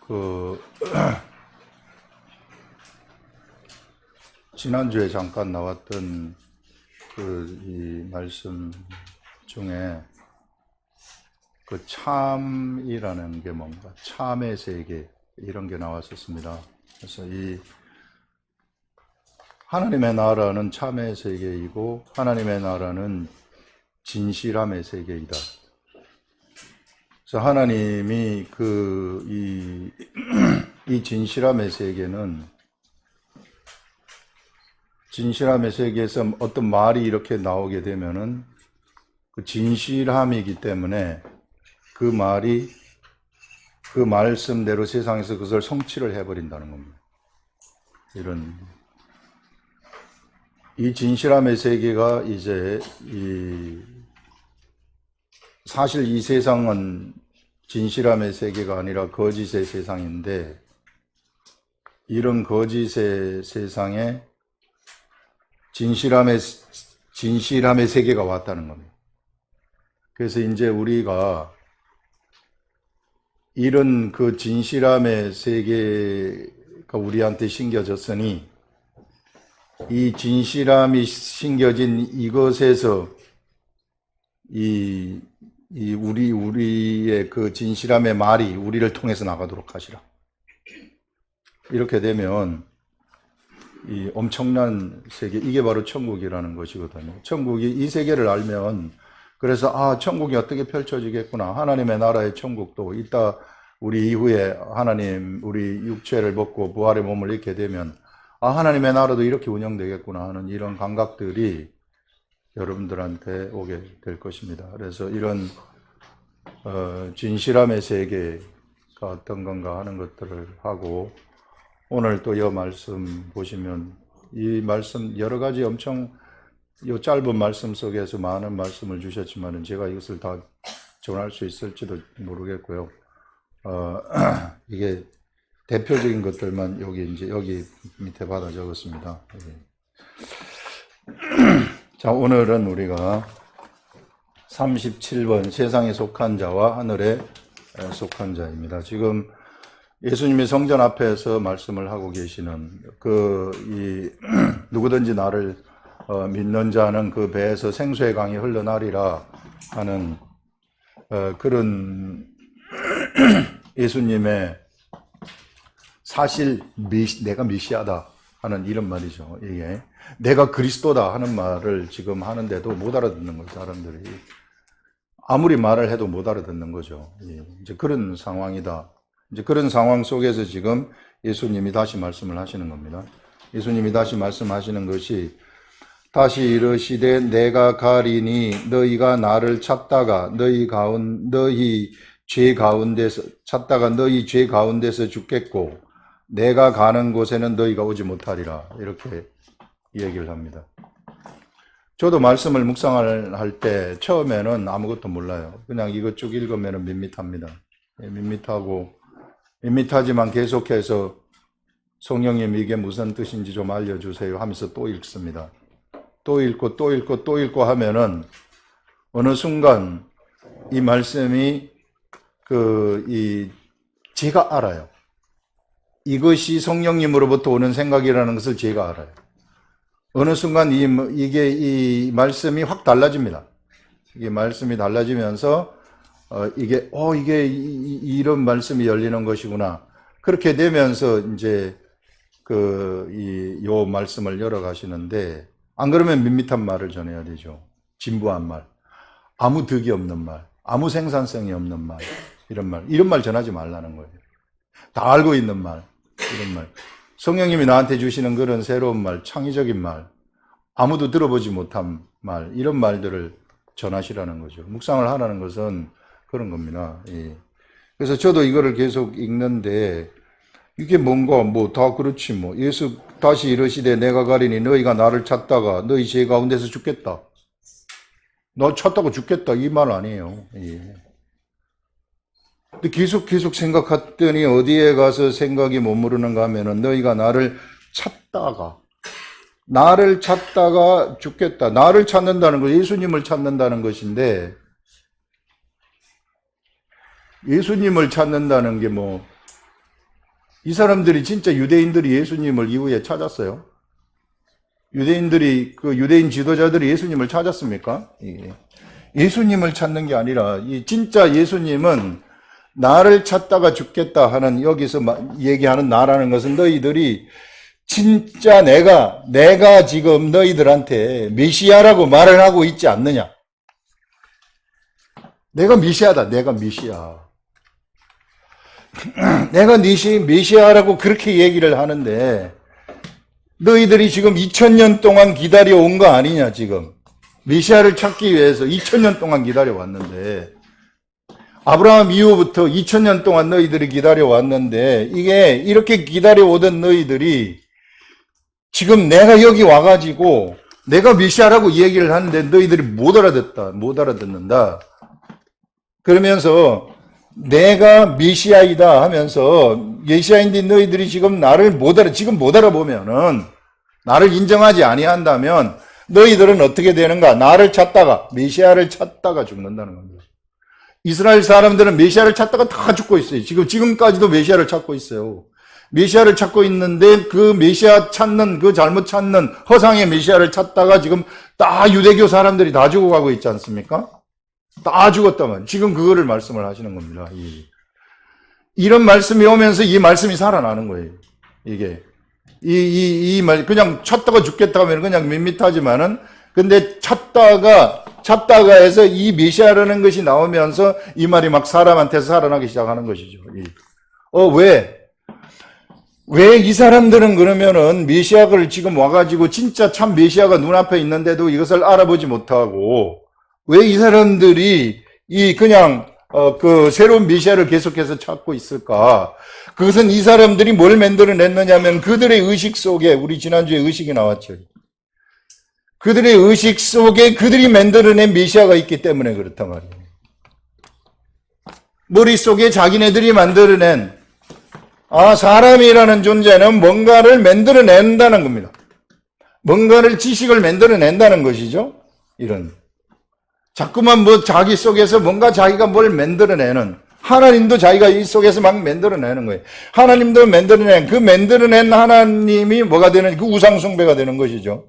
그 지난주에 잠깐 나왔던 이 말씀 중에 그 참이라는 게 뭔가, 참의 세계 이런 게 나왔었습니다. 그래서 이 하나님의 나라는 참의 세계이고 하나님의 나라는 진실함의 세계이다. 그래서 하나님이 이 진실함의 세계는, 진실함의 세계에서 어떤 말이 이렇게 나오게 되면은 그 진실함이기 때문에 그 말이 그 말씀대로 세상에서 그것을 성취를 해버린다는 겁니다. 이 진실함의 세계가 이제 사실 이 세상은 진실함의 세계가 아니라 거짓의 세상인데, 이런 거짓의 세상에 진실함의 세계가 왔다는 겁니다. 그래서 이제 우리가 이런 그 진실함의 세계가 우리한테 심겨졌으니, 이 진실함이 심겨진 이것에서 우리의 그 진실함의 말이 우리를 통해서 나가도록 하시라. 이렇게 되면 이 엄청난 세계, 이게 바로 천국이라는 것이거든요. 천국이, 이 세계를 알면, 그래서 천국이 어떻게 펼쳐지겠구나, 하나님의 나라의 천국도 이따 우리 이후에 하나님, 우리 육체를 벗고 부활의 몸을 입게 되면 하나님의 나라도 이렇게 운영되겠구나 하는 이런 감각들이 여러분들한테 오게 될 것입니다. 그래서 이런 진실함의 세계가 어떤 건가 하는 것들을 하고, 오늘 또 이 말씀 보시면 이 말씀 여러 가지 엄청 이 짧은 말씀 속에서 많은 말씀을 주셨지만 제가 이것을 다 전할 수 있을지도 모르겠고요. 이게 대표적인 것들만 여기 밑에 받아 적었습니다. 자, 오늘은 우리가 37번 세상에 속한 자와 하늘에 속한 자입니다. 지금 예수님이 성전 앞에서 말씀을 하고 계시는 누구든지 나를 믿는 자는 그 배에서 생수의 강이 흘러나리라 하는 그런 예수님의 사실 내가 메시아다 하는 이런 말이죠. 이게 내가 그리스도다 하는 말을 지금 하는데도 못 알아듣는 거죠. 사람들이 아무리 말을 해도 못 알아듣는 거죠. 이제 그런 상황이다. 이제 그런 상황 속에서 지금 예수님이 다시 말씀을 하시는 겁니다. 예수님이 다시 말씀하시는 것이, 다시 이르시되 내가 가리니 너희가 나를 찾다가 너희 죄 가운데서 죽겠고 내가 가는 곳에는 너희가 오지 못하리라, 이렇게 얘기를 합니다. 저도 말씀을 묵상할 때 처음에는 아무것도 몰라요. 그냥 이것 쭉 읽으면 밋밋합니다. 밋밋하지만 계속해서 성령님 이게 무슨 뜻인지 좀 알려주세요 하면서 또 읽습니다. 또 읽고 하면은 어느 순간 이 말씀이 제가 알아요. 이것이 성령님으로부터 오는 생각이라는 것을 제가 알아요. 어느 순간 이 말씀이 확 달라집니다. 이게 말씀이 달라지면서 이게 이런 말씀이 열리는 것이구나. 그렇게 되면서 이제 요 말씀을 열어가시는데, 안 그러면 밋밋한 말을 전해야 되죠. 진부한 말, 아무 득이 없는 말, 아무 생산성이 없는 말, 이런 말 전하지 말라는 거예요. 다 알고 있는 말, 이런 말. 성령님이 나한테 주시는 그런 새로운 말, 창의적인 말, 아무도 들어보지 못한 말, 이런 말들을 전하시라는 거죠. 묵상을 하라는 것은 그런 겁니다. 그래서 저도 이거를 계속 읽는데, 이게 뭔가 다 그렇지 예수 다시 이르시되 내가 가리니 너희가 나를 찾다가 너희 죄 가운데서 죽겠다. 너 찾다가 죽겠다, 이 말 아니에요. 근데 계속 생각했더니 어디에 가서 생각이 머무르는가 하면은 너희가 나를 찾다가 죽겠다. 나를 찾는다는 거, 예수님을 찾는다는 것인데, 예수님을 찾는다는 게 이 사람들이 진짜 유대인들이 예수님을 이후에 찾았어요? 유대인들이, 그 유대인 지도자들이 예수님을 찾았습니까? 예수님을 찾는 게 아니라, 이 진짜 예수님은 나를 찾다가 죽겠다 하는, 여기서 얘기하는 나라는 것은 너희들이 진짜 내가 지금 너희들한테 메시아라고 말을 하고 있지 않느냐? 내가 메시아다, 내가 메시아. 내가 메시아라고 그렇게 얘기를 하는데, 너희들이 지금 2000년 동안 기다려온 거 아니냐, 지금. 메시아를 찾기 위해서 2000년 동안 기다려왔는데, 아브라함 이후부터 2000년 동안 너희들이 기다려왔는데, 이게 이렇게 기다려오던 너희들이 지금 내가 여기 와가지고 내가 메시아라고 얘기를 하는데 너희들이 못 알아듣는다. 그러면서 내가 메시아이다 하면서 메시아인데 너희들이 지금 나를 지금 못 알아보면은, 나를 인정하지 아니한다면 너희들은 어떻게 되는가? 나를 찾다가, 메시아를 찾다가 죽는다는 겁니다. 이스라엘 사람들은 메시아를 찾다가 다 죽고 있어요. 지금까지도 메시아를 찾고 있어요. 메시아를 찾고 있는데 그 메시아 찾는, 그 잘못 찾는 허상의 메시아를 찾다가 지금 다 유대교 사람들이 다 죽어가고 있지 않습니까? 다 죽었다면 지금 그거를 말씀을 하시는 겁니다. 이런 말씀이 오면서 이 말씀이 살아나는 거예요. 이게 이 말 그냥 찾다가 죽겠다 하면 그냥 밋밋하지만은, 근데 찾다가 해서 이 메시아라는 것이 나오면서 이 말이 막 사람한테서 살아나기 시작하는 것이죠. 왜 이 사람들은 그러면은 메시아를 지금 와가지고 진짜 참 메시아가 눈앞에 있는데도 이것을 알아보지 못하고, 왜 이 사람들이 그 새로운 메시아를 계속해서 찾고 있을까? 그것은 이 사람들이 뭘 만들어냈느냐면 그들의 의식 속에, 우리 지난주에 의식이 나왔죠. 그들의 의식 속에 그들이 만들어낸 메시아가 있기 때문에 그렇단 말이에요. 머릿속에 자기네들이 만들어낸, 사람이라는 존재는 뭔가를 만들어낸다는 겁니다. 뭔가를 지식을 만들어낸다는 것이죠. 자꾸만 자기 속에서 뭔가 자기가 뭘 만들어내는, 하나님도 자기가 이 속에서 막 만들어내는 거예요. 하나님도 만들어낸 하나님이 뭐가 되는, 그 우상숭배가 되는 것이죠.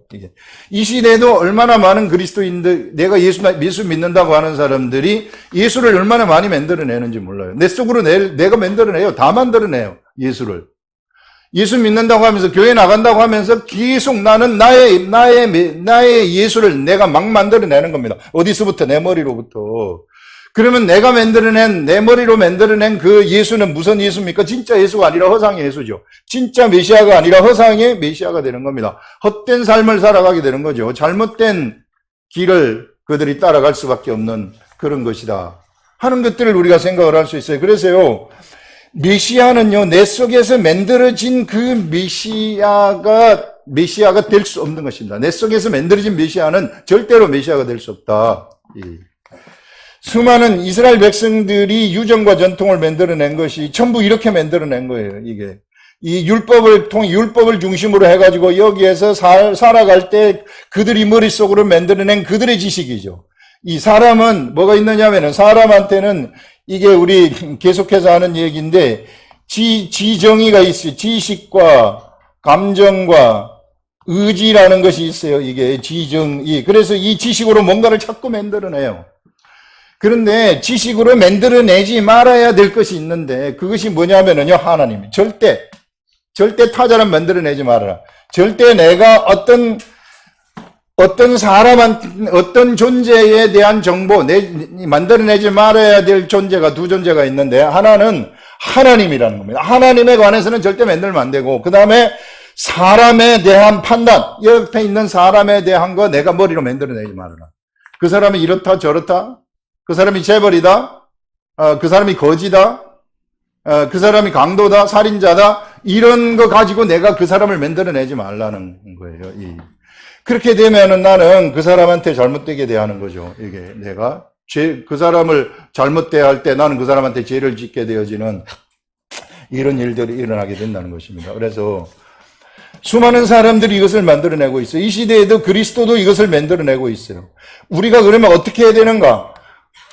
이 시대에도 얼마나 많은 그리스도인들, 내가 예수 믿는다고 하는 사람들이 예수를 얼마나 많이 만들어내는지 몰라요. 내 속으로 내가 만들어내요. 다 만들어내요. 예수 믿는다고 하면서, 교회 나간다고 하면서 계속 나는 나의 예수를 내가 막 만들어내는 겁니다. 어디서부터? 내 머리로부터. 그러면 내 머리로 만들어낸 그 예수는 무슨 예수입니까? 진짜 예수가 아니라 허상의 예수죠. 진짜 메시아가 아니라 허상의 메시아가 되는 겁니다. 헛된 삶을 살아가게 되는 거죠. 잘못된 길을 그들이 따라갈 수밖에 없는 그런 것이다 하는 것들을 우리가 생각을 할 수 있어요. 그래서요, 메시아는요, 내 속에서 만들어진 그 메시아가 될 수 없는 것입니다. 내 속에서 만들어진 메시아는 절대로 메시아가 될 수 없다. 수많은 이스라엘 백성들이 유전과 전통을 만들어낸 것이 전부 이렇게 만들어낸 거예요. 이 율법을 중심으로 해가지고 여기에서 살아갈 때 그들이 머릿속으로 만들어낸 그들의 지식이죠. 이 사람은 뭐가 있느냐면은, 사람한테는 이게 우리 계속해서 하는 얘기인데, 지정의가 있어요. 지식과 감정과 의지라는 것이 있어요. 이게 지정의. 그래서 이 지식으로 뭔가를 자꾸 만들어내요. 그런데 지식으로 만들어내지 말아야 될 것이 있는데, 그것이 뭐냐면은요, 하나님. 절대 타자는 만들어내지 말아라. 절대 내가 어떤 존재에 대한 정보, 만들어내지 말아야 될 존재가 두 존재가 있는데, 하나는 하나님이라는 겁니다. 하나님에 관해서는 절대 만들면 안 되고, 그 다음에 사람에 대한 판단, 옆에 있는 사람에 대한 거 내가 머리로 만들어내지 말아라. 그 사람이 이렇다 저렇다, 그 사람이 재벌이다, 그 사람이 거지다, 그 사람이 강도다, 살인자다, 이런 거 가지고 내가 그 사람을 만들어내지 말라는 거예요. 그렇게 되면은 나는 그 사람한테 잘못되게 대하는 거죠. 내가 그 사람을 잘못 대할 때 나는 그 사람한테 죄를 짓게 되어지는 이런 일들이 일어나게 된다는 것입니다. 그래서 수많은 사람들이 이것을 만들어내고 있어요. 이 시대에도 그리스도도 이것을 만들어내고 있어요. 우리가 그러면 어떻게 해야 되는가?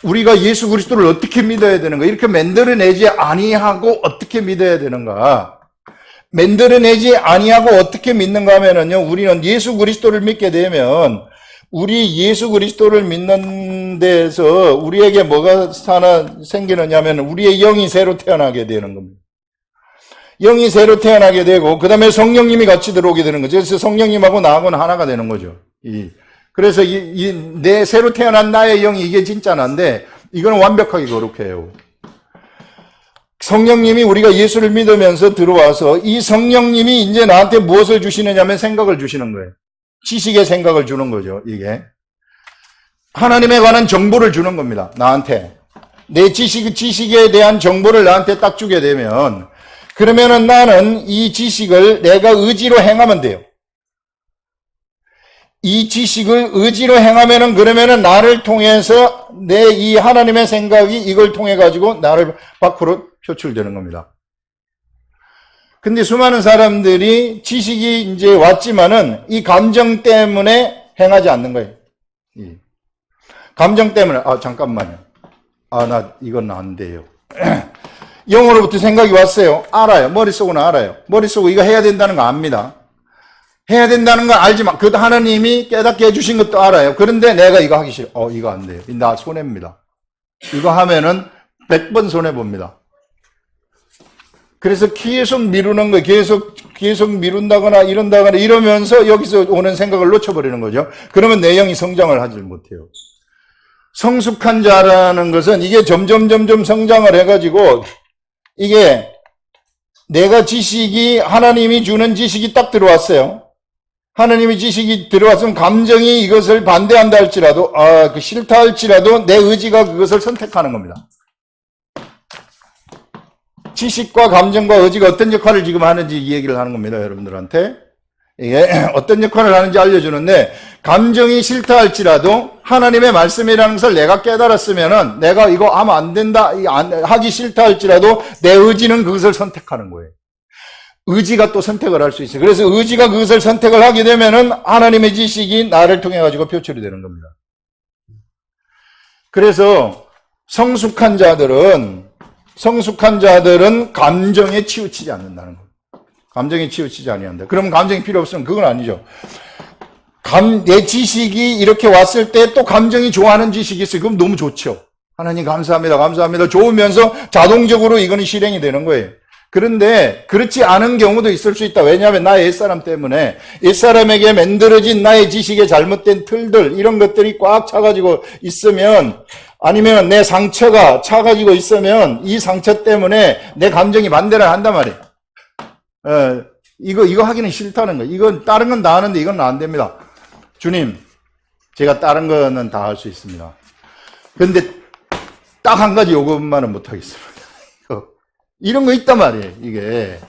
우리가 예수 그리스도를 어떻게 믿어야 되는가? 이렇게 만들어내지 아니하고 어떻게 믿어야 되는가? 만들어내지 아니하고 어떻게 믿는가 하면은요, 우리는 예수 그리스도를 믿게 되면 우리 예수 그리스도를 믿는 데서 우리에게 뭐가 생기느냐면 우리의 영이 새로 태어나게 되는 겁니다. 영이 새로 태어나게 되고 그 다음에 성령님이 같이 들어오게 되는 거죠. 그래서 성령님하고 나하고는 하나가 되는 거죠. 그래서 내 새로 태어난 나의 영이 이게 진짜 나인데 이거는 완벽하게 거룩해요. 성령님이 우리가 예수를 믿으면서 들어와서 이 성령님이 이제 나한테 무엇을 주시느냐면 생각을 주시는 거예요. 지식의 생각을 주는 거죠. 이게 하나님에 관한 정보를 주는 겁니다. 나한테 내 지식에 대한 정보를 나한테 딱 주게 되면 그러면은 나는 이 지식을 내가 의지로 행하면 돼요. 이 지식을 의지로 행하면은 그러면은 나를 통해서 내 이 하나님의 생각이 이걸 통해 가지고 나를 밖으로 표출되는 겁니다. 근데 수많은 사람들이 지식이 이제 왔지만은 이 감정 때문에 행하지 않는 거예요. 감정 때문에 잠깐만요. 나 이건 안 돼요. 영으로부터 생각이 왔어요. 알아요. 머릿속은 알아요. 머릿속은 이거 해야 된다는 거 압니다. 해야 된다는 걸 알지만 그 하나님이 깨닫게 해주신 것도 알아요. 그런데 내가 이거 하기 싫어. 이거 안 돼요. 나 손해입니다. 이거 하면은 100번 손해봅니다. 그래서 계속 미루는 거예요. 계속 미룬다거나 이러면서 여기서 오는 생각을 놓쳐버리는 거죠. 그러면 내 영이 성장을 하지 못해요. 성숙한 자라는 것은 이게 점점 성장을 해가지고 이게 내가 지식이 하나님이 주는 지식이 딱 들어왔어요. 하나님의 지식이 들어왔으면 감정이 이것을 반대한다 할지라도 싫다 할지라도 내 의지가 그것을 선택하는 겁니다. 지식과 감정과 의지가 어떤 역할을 지금 하는지 이 얘기를 하는 겁니다. 여러분들한테 이게 어떤 역할을 하는지 알려주는데 감정이 싫다 할지라도 하나님의 말씀이라는 것을 내가 깨달았으면은 내가 이거 하면 안 된다 하기 싫다 할지라도 내 의지는 그것을 선택하는 거예요. 의지가 또 선택을 할 수 있어요. 그래서 의지가 그것을 선택을 하게 되면은 하나님의 지식이 나를 통해 가지고 표출이 되는 겁니다. 그래서 성숙한 자들은 감정에 치우치지 않는다는 거예요. 감정에 치우치지 아니한다. 그러면 감정이 필요 없으면 그건 아니죠. 내 지식이 이렇게 왔을 때 또 감정이 좋아하는 지식이 있어요. 그럼 너무 좋죠. 하나님 감사합니다. 좋으면서 자동적으로 이거는 실행이 되는 거예요. 그런데 그렇지 않은 경우도 있을 수 있다. 왜냐하면 나의 옛사람 때문에 옛사람에게 만들어진 나의 지식의 잘못된 틀들 이런 것들이 꽉 차가지고 있으면 아니면 내 상처가 차가지고 있으면 이 상처 때문에 내 감정이 반대를 한단 말이에요. 이거 하기는 싫다는 거예요. 이건 다른 건 다 하는데 이건 안 됩니다. 주님, 제가 다른 거는 다 할 수 있습니다. 근데 딱 한 가지 요것만은 못 하겠습니다. 이런 거 있단 말이에요, 이게.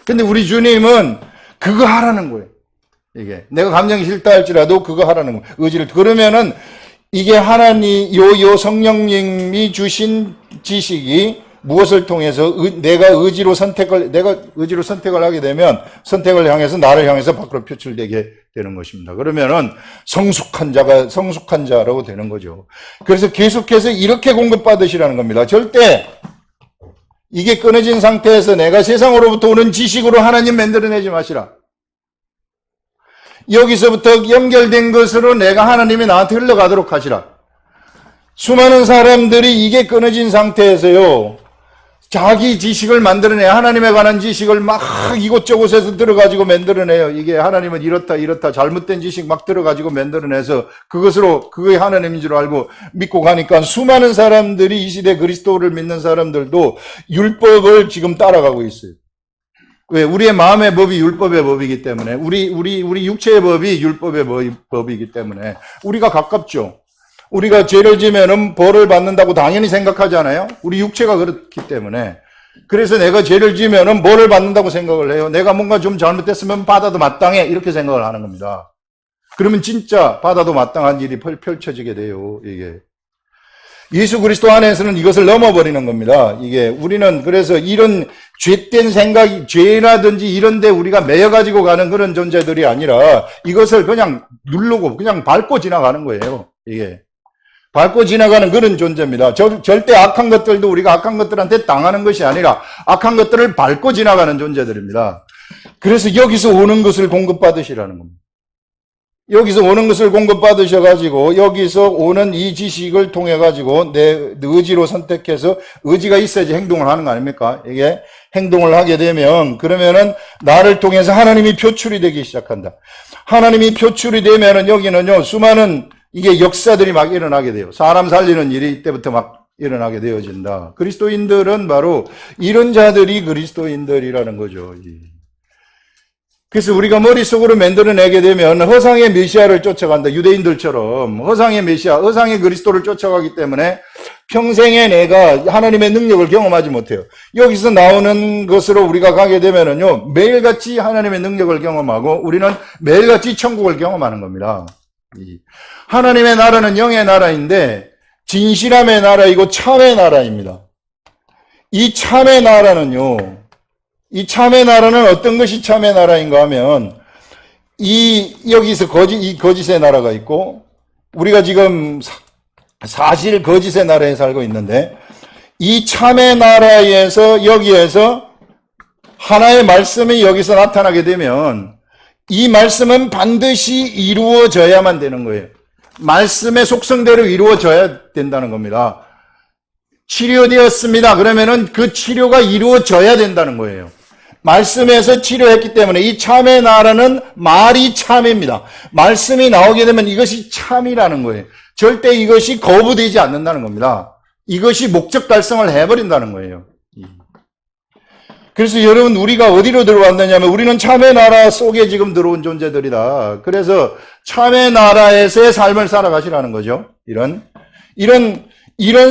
근데 우리 주님은 그거 하라는 거예요. 이게. 내가 감정이 싫다 할지라도 그거 하라는 거예요. 의지를. 그러면은 이게 요 성령님이 주신 지식이 무엇을 통해서 내가 의지로 선택을 하게 되면 선택을 향해서 나를 향해서 밖으로 표출되게 되는 것입니다. 그러면은 성숙한 자라고 되는 거죠. 그래서 계속해서 이렇게 공급받으시라는 겁니다. 절대 이게 끊어진 상태에서 내가 세상으로부터 오는 지식으로 하나님 만들어내지 마시라. 여기서부터 연결된 것으로 내가 하나님이 나한테 흘러가도록 하시라. 수많은 사람들이 이게 끊어진 상태에서요. 자기 지식을 만들어내요. 하나님에 관한 지식을 막 이곳저곳에서 들어가지고 만들어내요. 이게 하나님은 이렇다 잘못된 지식 막 들어가지고 만들어내서 그게 하나님인 줄 알고 믿고 가니까 수많은 사람들이 이 시대 그리스도를 믿는 사람들도 율법을 지금 따라가고 있어요. 왜? 우리의 마음의 법이 율법의 법이기 때문에 우리 육체의 법이 율법의 법이기 때문에 우리가 가깝죠. 우리가 죄를 지면은 벌을 받는다고 당연히 생각하잖아요. 우리 육체가 그렇기 때문에. 그래서 내가 죄를 지면은 벌을 받는다고 생각을 해요. 내가 뭔가 좀 잘못됐으면 받아도 마땅해. 이렇게 생각을 하는 겁니다. 그러면 진짜 받아도 마땅한 일이 펼쳐지게 돼요. 이게. 예수 그리스도 안에서는 이것을 넘어버리는 겁니다. 이게 우리는 그래서 이런 죄된 생각이 죄라든지 이런 데 우리가 매여가지고 가는 그런 존재들이 아니라 이것을 그냥 누르고 그냥 밟고 지나가는 거예요. 이게. 밟고 지나가는 그런 존재입니다. 절대 악한 것들도 우리가 악한 것들한테 당하는 것이 아니라 악한 것들을 밟고 지나가는 존재들입니다. 그래서 여기서 오는 것을 공급받으시라는 겁니다. 여기서 오는 것을 공급받으셔가지고 여기서 오는 이 지식을 통해가지고 내 의지로 선택해서 의지가 있어야지 행동을 하는 거 아닙니까? 이게 행동을 하게 되면 그러면은 나를 통해서 하나님이 표출이 되기 시작한다. 하나님이 표출이 되면은 여기는요 수많은 이게 역사들이 막 일어나게 돼요. 사람 살리는 일이 이때부터 막 일어나게 되어진다. 그리스도인들은 바로 이런 자들이 그리스도인들이라는 거죠. 그래서 우리가 머릿속으로 만들어내게 되면 허상의 메시아를 쫓아간다. 유대인들처럼 허상의 메시아, 허상의 그리스도를 쫓아가기 때문에 평생에 내가 하나님의 능력을 경험하지 못해요. 여기서 나오는 것으로 우리가 가게 되면은요, 매일같이 하나님의 능력을 경험하고 우리는 매일같이 천국을 경험하는 겁니다. 하나님의 나라는 영의 나라인데 진실함의 나라이고 참의 나라입니다. 이 참의 나라는요, 이 참의 나라는 어떤 것이 참의 나라인가 하면 여기서 이 거짓의 나라가 있고 우리가 지금 사실 거짓의 나라에 살고 있는데 이 참의 나라에서 여기에서 하나의 말씀이 여기서 나타나게 되면 이 말씀은 반드시 이루어져야만 되는 거예요. 말씀의 속성대로 이루어져야 된다는 겁니다. 치료되었습니다. 그러면은 그 치료가 이루어져야 된다는 거예요. 말씀에서 치료했기 때문에 이 참의 나라는 말이 참입니다. 말씀이 나오게 되면 이것이 참이라는 거예요. 절대 이것이 거부되지 않는다는 겁니다. 이것이 목적 달성을 해버린다는 거예요. 그래서 여러분 우리가 어디로 들어왔느냐면 우리는 참의 나라 속에 지금 들어온 존재들이다. 그래서 참의 나라에서의 삶을 살아가시라는 거죠. 이런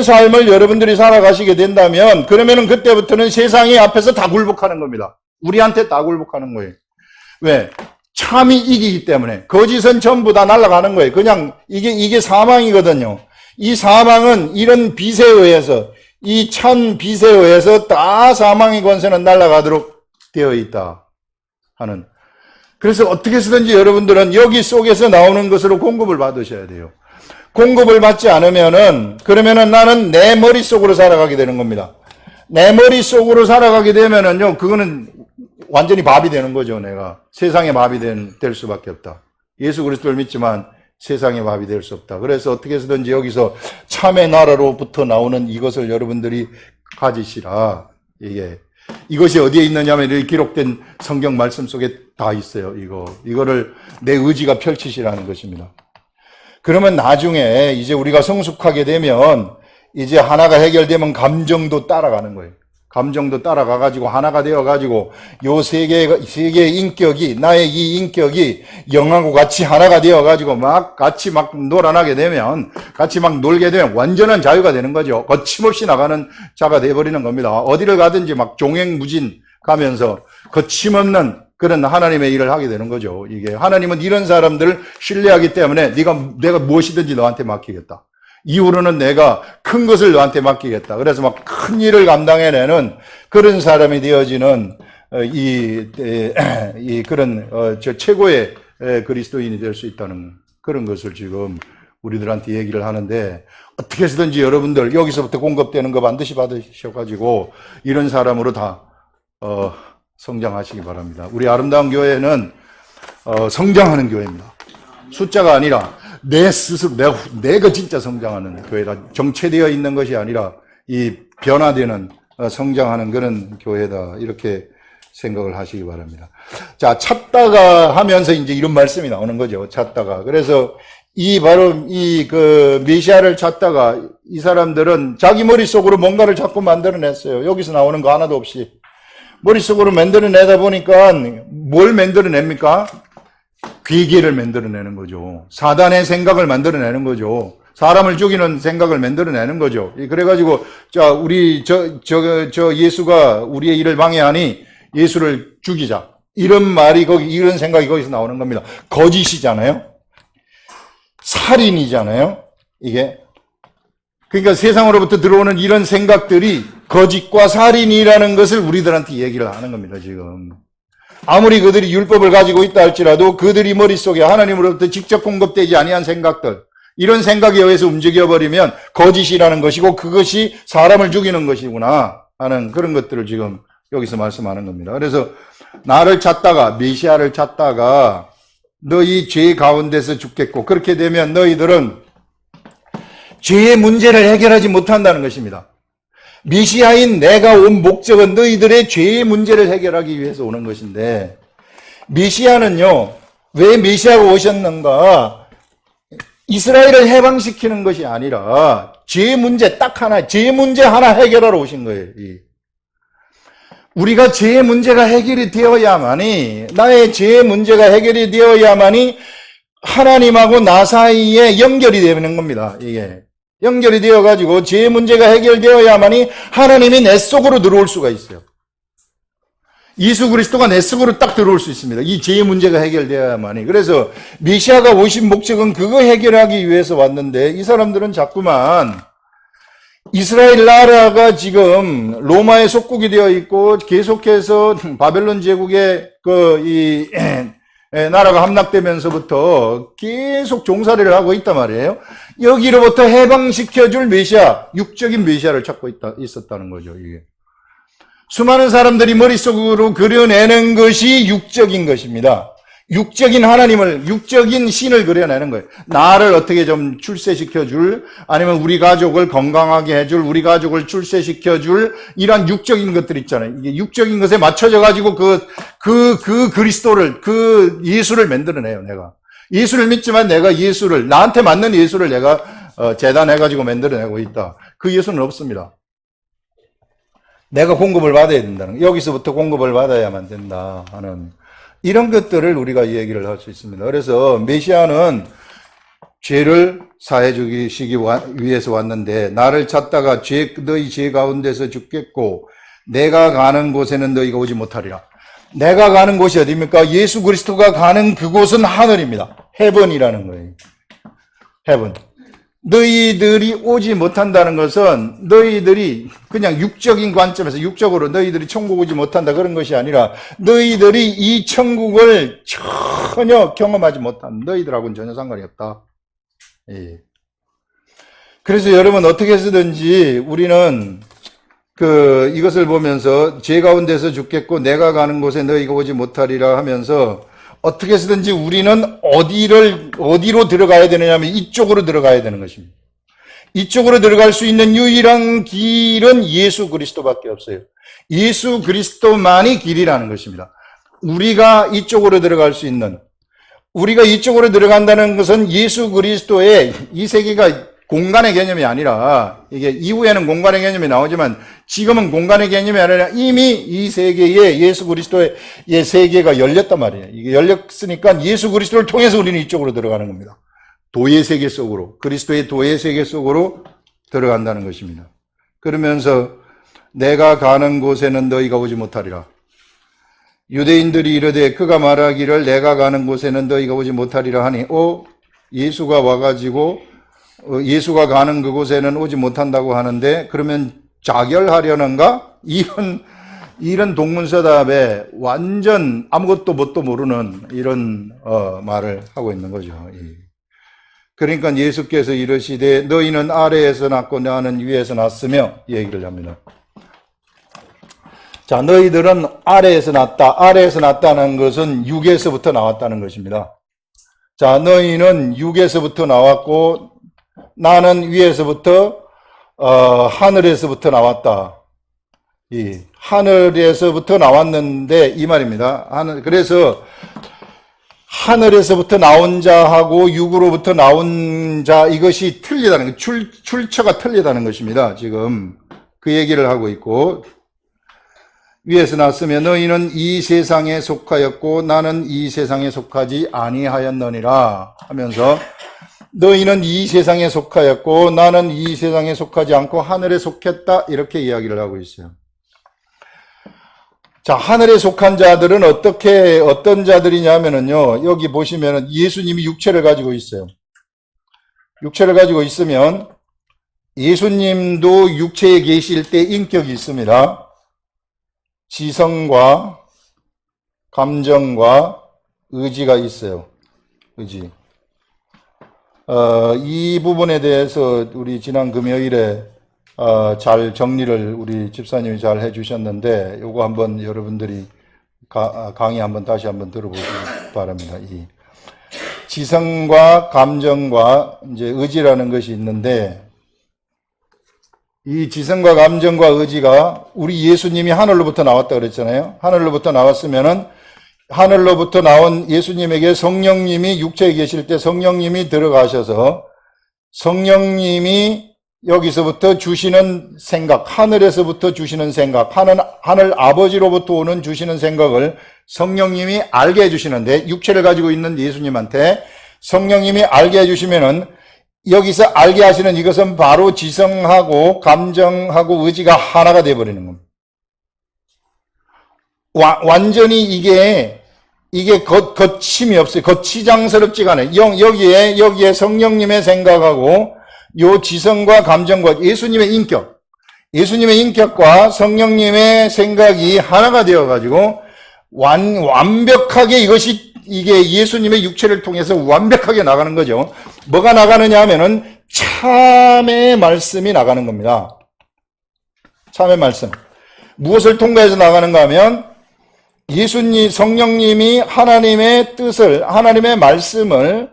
삶을 여러분들이 살아가시게 된다면 그러면은 그때부터는 세상이 앞에서 다 굴복하는 겁니다. 우리한테 다 굴복하는 거예요. 왜? 참이 이기기 때문에. 거짓은 전부 다 날아가는 거예요. 그냥 이게 사망이거든요. 이 사망은 이런 빛에 의해서 이 참 빛에 의해서 다 사망의 권세는 날아가도록 되어 있다 하는. 그래서 어떻게 해서든지 여러분들은 여기 속에서 나오는 것으로 공급을 받으셔야 돼요. 공급을 받지 않으면은 그러면은 나는 내 머릿속으로 살아가게 되는 겁니다. 내 머릿속으로 살아가게 되면은요 그거는 완전히 밥이 되는 거죠. 내가 세상의 밥이 될 수밖에 없다. 예수 그리스도를 믿지만 세상의 밥이 될 수 없다. 그래서 어떻게 해서든지 여기서 참의 나라로부터 나오는 이것을 여러분들이 가지시라. 이것이 어디에 있느냐면 이렇게 기록된 성경 말씀 속에 다 있어요. 이거를 내 의지가 펼치시라는 것입니다. 그러면 나중에 이제 우리가 성숙하게 되면 이제 하나가 해결되면 감정도 따라가는 거예요. 감정도 따라가가지고 하나가 되어가지고 요 세 개의 인격이, 나의 이 인격이 영하고 같이 하나가 되어가지고 같이 놀아나게 되면, 같이 놀게 되면 완전한 자유가 되는 거죠. 거침없이 나가는 자가 되어버리는 겁니다. 어디를 가든지 종횡무진 가면서 거침없는 그런 하나님의 일을 하게 되는 거죠. 하나님은 이런 사람들을 신뢰하기 때문에 내가 무엇이든지 너한테 맡기겠다. 이후로는 내가 큰 것을 너한테 맡기겠다. 그래서 큰 일을 감당해내는 그런 사람이 되어지는 그런 최고의 그리스도인이 될 수 있다는 그런 것을 지금 우리들한테 얘기를 하는데 어떻게 해서든지 여러분들 여기서부터 공급되는 거 반드시 받으셔가지고 이런 사람으로 다 성장하시기 바랍니다. 우리 아름다운 교회는 성장하는 교회입니다. 숫자가 아니라 내 스스로 내가 진짜 성장하는 교회다. 정체되어 있는 것이 아니라 이 변화되는 성장하는 그런 교회다. 이렇게 생각을 하시기 바랍니다. 자, 찾다가 하면서 이제 이런 말씀이 나오는 거죠. 찾다가. 그래서 바로 메시아를 찾다가 이 사람들은 자기 머릿속으로 뭔가를 자꾸 만들어냈어요. 여기서 나오는 거 하나도 없이. 머릿속으로 만들어내다 보니까 뭘 만들어냅니까? 괴계를 만들어내는 거죠. 사단의 생각을 만들어내는 거죠. 사람을 죽이는 생각을 만들어내는 거죠. 그래가지고, 예수가 우리의 일을 방해하니 예수를 죽이자. 이런 말이 이런 생각이 거기서 나오는 겁니다. 거짓이잖아요. 살인이잖아요. 그러니까 세상으로부터 들어오는 이런 생각들이 거짓과 살인이라는 것을 우리들한테 얘기를 하는 겁니다, 지금. 아무리 그들이 율법을 가지고 있다 할지라도 그들이 머릿속에 하나님으로부터 직접 공급되지 아니한 생각들, 이런 생각에 의해서 움직여버리면 거짓이라는 것이고 그것이 사람을 죽이는 것이구나 하는 그런 것들을 지금 여기서 말씀하는 겁니다. 그래서 나를 찾다가, 메시아를 찾다가 너희 죄 가운데서 죽겠고, 그렇게 되면 너희들은 죄의 문제를 해결하지 못한다는 것입니다. 메시아인 내가 온 목적은 너희들의 죄의 문제를 해결하기 위해서 오는 것인데, 메시아는요, 왜 메시아가 오셨는가? 이스라엘을 해방시키는 것이 아니라 죄의 문제 딱 하나, 죄의 문제 하나 해결하러 오신 거예요. 우리가 죄의 문제가 해결이 되어야만이, 나의 죄의 문제가 해결이 되어야만이 하나님하고 나 사이에 연결이 되는 겁니다. 이게 연결이 되어가지고 죄의 문제가 해결되어야만이 하나님이 내 속으로 들어올 수가 있어요. 예수 그리스도가 내 속으로 딱 들어올 수 있습니다. 이 죄의 문제가 해결되어야만이. 그래서 메시아가 오신 목적은 그거 해결하기 위해서 왔는데, 이 사람들은 자꾸만 이스라엘 나라가 지금 로마의 속국이 되어 있고 계속해서 바벨론 제국의 나라가 함락되면서부터 계속 종살이를 하고 있단 말이에요. 여기로부터 해방시켜줄 메시아, 육적인 메시아를 찾고 있었다는 거죠. 이게. 수많은 사람들이 머릿속으로 그려내는 것이 육적인 것입니다. 육적인 하나님을, 육적인 신을 그려내는 거예요. 나를 어떻게 좀 출세시켜줄, 아니면 우리 가족을 건강하게 해줄, 우리 가족을 출세시켜줄, 이런 육적인 것들 있잖아요. 이게 육적인 것에 맞춰져가지고 그리스도를, 예수를 만들어내요, 내가. 예수를 믿지만 내가 예수를, 나한테 맞는 예수를 내가, 재단해가지고 만들어내고 있다. 그 예수는 없습니다. 내가 공급을 받아야 된다는, 여기서부터 공급을 받아야만 된다 하는, 이런 것들을 우리가 얘기를 할 수 있습니다. 그래서 메시아는 죄를 사해 주시기 위해서 왔는데, 나를 찾다가 너희 죄 가운데서 죽겠고 내가 가는 곳에는 너희가 오지 못하리라. 내가 가는 곳이 어디입니까? 예수 그리스도가 가는 그곳은 하늘입니다. 헤븐이라는 거예요. 헤븐. 너희들이 오지 못한다는 것은 너희들이 그냥 육적인 관점에서 육적으로 너희들이 천국 오지 못한다 그런 것이 아니라, 너희들이 이 천국을 전혀 경험하지 못한, 너희들하고는 전혀 상관이 없다. 예. 그래서 여러분, 어떻게 해서든지 우리는 이것을 보면서 죄 가운데서 죽겠고 내가 가는 곳에 너희가 오지 못하리라 하면서, 어떻게 해서든지 우리는 어디로 들어가야 되느냐면 이쪽으로 들어가야 되는 것입니다. 이쪽으로 들어갈 수 있는 유일한 길은 예수 그리스도밖에 없어요. 예수 그리스도만이 길이라는 것입니다. 우리가 이쪽으로 들어갈 수 있는, 우리가 이쪽으로 들어간다는 것은 예수 그리스도의, 이 세계가 공간의 개념이 아니라, 이게 이후에는 공간의 개념이 나오지만 지금은 공간의 개념이 아니라 이미 이 세계에 예수 그리스도의 세계가 열렸단 말이에요. 이게 열렸으니까 예수 그리스도를 통해서 우리는 이쪽으로 들어가는 겁니다. 도의 세계 속으로, 그리스도의 도의 세계 속으로 들어간다는 것입니다. 그러면서 내가 가는 곳에는 너희가 오지 못하리라. 유대인들이 이르되 그가 말하기를 내가 가는 곳에는 너희가 오지 못하리라 하니, 예수가 와가지고 예수가 가는 그곳에는 오지 못한다고 하는데, 그러면 자결하려는가? 이런 동문서답에 완전 아무것도 뭣도 모르는 이런 말을 하고 있는 거죠. 그러니까 예수께서 이르시되 너희는 아래에서 났고 나는 위에서 났으며, 이 얘기를 합니다. 자, 너희들은 아래에서 났다. 아래에서 났다는 것은 육에서부터 나왔다는 것입니다. 자, 너희는 육에서부터 나왔고 나는 위에서부터 하늘에서부터 나왔다. 하늘에서부터 나왔는데 이 말입니다. 그래서 하늘에서부터 나온 자하고 육으로부터 나온 자, 이것이 틀리다는 것, 출처가 틀리다는 것입니다. 지금 그 얘기를 하고 있고, 위에서 났으면 너희는 이 세상에 속하였고 나는 이 세상에 속하지 아니하였느니라 하면서, 너희는 이 세상에 속하였고 나는 이 세상에 속하지 않고 하늘에 속했다, 이렇게 이야기를 하고 있어요. 자, 하늘에 속한 자들은 어떤 자들이냐면요, 여기 보시면은 예수님이 육체를 가지고 있어요. 육체를 가지고 있으면 예수님도 육체에 계실 때 인격이 있습니다. 지성과 감정과 의지가 있어요. 의지. 이 부분에 대해서 우리 지난 금요일에 잘 정리를 우리 집사님이 잘 해주셨는데, 요거 한번 여러분들이 강의 한번 다시 한번 들어보시기 바랍니다. 이 지성과 감정과 이제 의지라는 것이 있는데, 이 지성과 감정과 의지가 우리 예수님이 하늘로부터 나왔다 그랬잖아요. 하늘로부터 나왔으면은 하늘로부터 나온 예수님에게 성령님이 육체에 계실 때 성령님이 들어가셔서 성령님이 여기서부터 주시는 생각, 하늘에서부터 주시는 생각, 하늘 아버지로부터 오는 주시는 생각을 성령님이 알게 해주시는데, 육체를 가지고 있는 예수님한테 성령님이 알게 해주시면은 여기서 알게 하시는 이것은 바로 지성하고 감정하고 의지가 하나가 되어버리는 겁니다. 완전히 이게 거침이 없어요. 거치장스럽지가 않아요. 여기에 성령님의 생각하고 요 지성과 감정과 예수님의 인격과 성령님의 생각이 하나가 되어가지고 완벽하게 이게 예수님의 육체를 통해서 완벽하게 나가는 거죠. 뭐가 나가느냐 하면은 참의 말씀이 나가는 겁니다. 참의 말씀. 무엇을 통과해서 나가는가 하면 성령님이 하나님의 뜻을, 하나님의 말씀을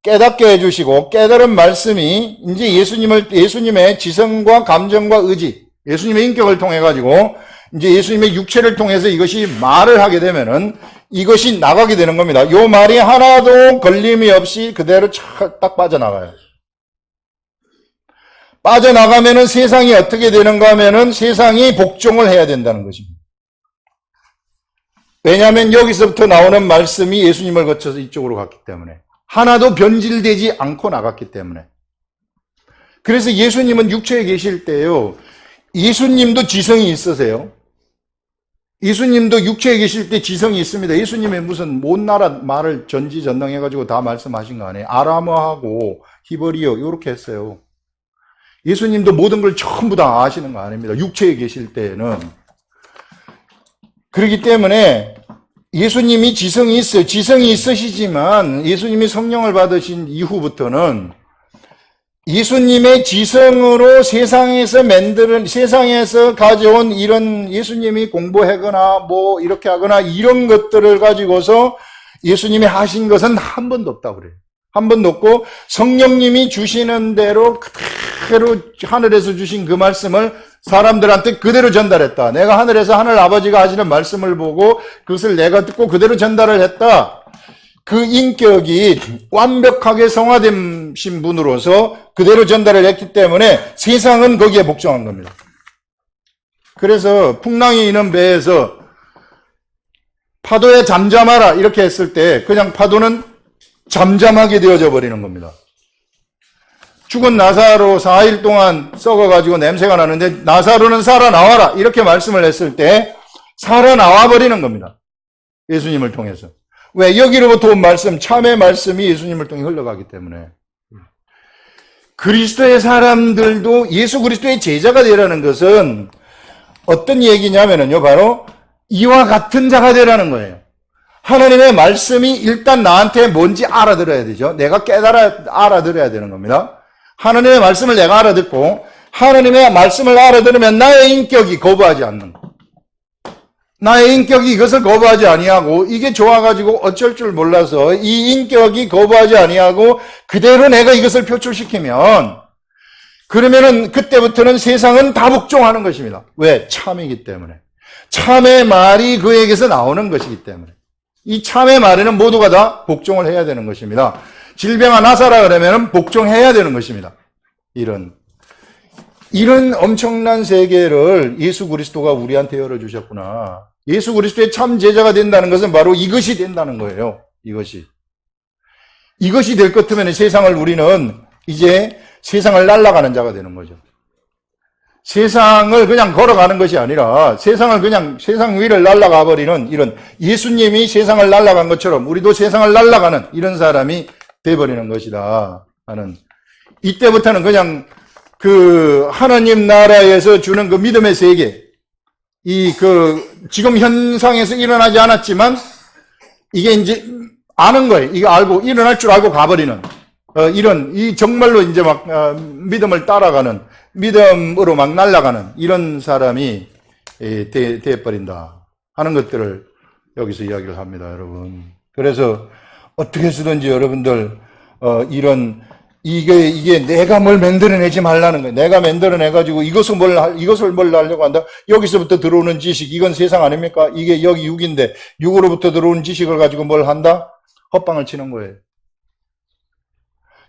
깨닫게 해주시고, 깨달은 말씀이 이제 예수님의 지성과 감정과 의지, 예수님의 인격을 통해가지고 이제 예수님의 육체를 통해서 이것이 말을 하게 되면은 이것이 나가게 되는 겁니다. 요 말이 하나도 걸림이 없이 그대로 딱 빠져나가요. 빠져나가면은 세상이 어떻게 되는가 하면은 세상이 복종을 해야 된다는 것입니다. 왜냐하면 여기서부터 나오는 말씀이 예수님을 거쳐서 이쪽으로 갔기 때문에, 하나도 변질되지 않고 나갔기 때문에. 그래서 예수님은 육체에 계실 때요, 예수님도 지성이 있으세요. 예수님도 육체에 계실 때 지성이 있습니다. 예수님의 무슨 온 나라 말을 전지전능해가지고 다 말씀하신 거 아니에요. 아람어하고 히브리어 이렇게 했어요. 예수님도 모든 걸 전부 다 아시는 거 아닙니다. 육체에 계실 때는. 그렇기 때문에 예수님이 지성이 있어요. 지성이 있으시지만 예수님이 성령을 받으신 이후부터는 예수님의 지성으로 세상에서 가져온 이런 예수님이 공부하거나 뭐 이렇게 하거나 이런 것들을 가지고서 예수님이 하신 것은 한 번도 없다고 그래요. 한 번도 없고 성령님이 주시는 대로 그대로 하늘에서 주신 그 말씀을 사람들한테 그대로 전달했다. 내가 하늘에서 하늘 아버지가 하시는 말씀을 보고 그것을 내가 듣고 그대로 전달을 했다. 그 인격이 완벽하게 성화되신 분으로서 그대로 전달을 했기 때문에 세상은 거기에 복종한 겁니다. 그래서 풍랑이 있는 배에서 파도에 잠잠하라 이렇게 했을 때 그냥 파도는 잠잠하게 되어져 버리는 겁니다. 죽은 나사로 4일 동안 썩어가지고 냄새가 나는데 나사로는 살아나와라 이렇게 말씀을 했을 때 살아나와 버리는 겁니다. 예수님을 통해서. 왜? 여기로부터 온 말씀, 참의 말씀이 예수님을 통해 흘러가기 때문에. 그리스도의 사람들도 예수 그리스도의 제자가 되라는 것은 어떤 얘기냐면요, 바로 이와 같은 자가 되라는 거예요. 하나님의 말씀이 일단 나한테 뭔지 알아들어야 되죠. 내가 알아들어야 되는 겁니다. 하나님의 말씀을 내가 알아듣고 하나님의 말씀을 알아들으면 나의 인격이 거부하지 않는 거. 나의 인격이 이것을 거부하지 아니하고 이게 좋아가지고 어쩔 줄 몰라서 이 인격이 거부하지 아니하고 그대로 내가 이것을 표출시키면 그러면은 그때부터는 세상은 다 복종하는 것입니다. 왜? 참이기 때문에. 참의 말이 그에게서 나오는 것이기 때문에. 이 참의 말에는 모두가 다 복종을 해야 되는 것입니다. 질병아 나사라 그러면 복종해야 되는 것입니다. 이런 엄청난 세계를 예수 그리스도가 우리한테 열어주셨구나. 예수 그리스도의 참 제자가 된다는 것은 바로 이것이 된다는 거예요. 이것이 될 것 같으면 우리는 이제 세상을 날아가는 자가 되는 거죠. 세상을 그냥 걸어가는 것이 아니라 세상 위를 날아가 버리는 이런 예수님이 세상을 날아간 것처럼 우리도 세상을 날아가는 이런 사람이 돼버리는 것이다 하는, 이때부터는 그냥 그 하나님 나라에서 주는 그 믿음의 세계, 지금 현상에서 일어나지 않았지만 이게 이제 아는 거예요. 이거 알고 일어날 줄 알고 가버리는 정말로 이제 막 믿음을 따라가는 믿음으로 막 날아가는 이런 사람이 되어버린다 하는 것들을 여기서 이야기를 합니다, 여러분. 그래서 어떻게 해서든지 여러분들 이게 내가 뭘 만들어내지 말라는 거예요. 내가 만들어내가지고 이것을 뭘 하려고 한다. 여기서부터 들어오는 지식, 이건 세상 아닙니까? 이게 여기 6인데 6으로부터 들어오는 지식을 가지고 뭘 한다? 헛방을 치는 거예요.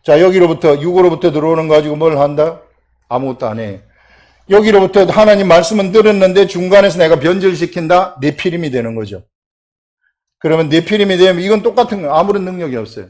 자, 여기로부터 6으로부터 들어오는 거 가지고 뭘 한다? 아무것도 안 해. 여기로부터 하나님 말씀은 들었는데 중간에서 내가 변질시킨다? 네피림이 되는 거죠. 그러면 네피림이 되면 이건 똑같은 거예요. 아무런 능력이 없어요.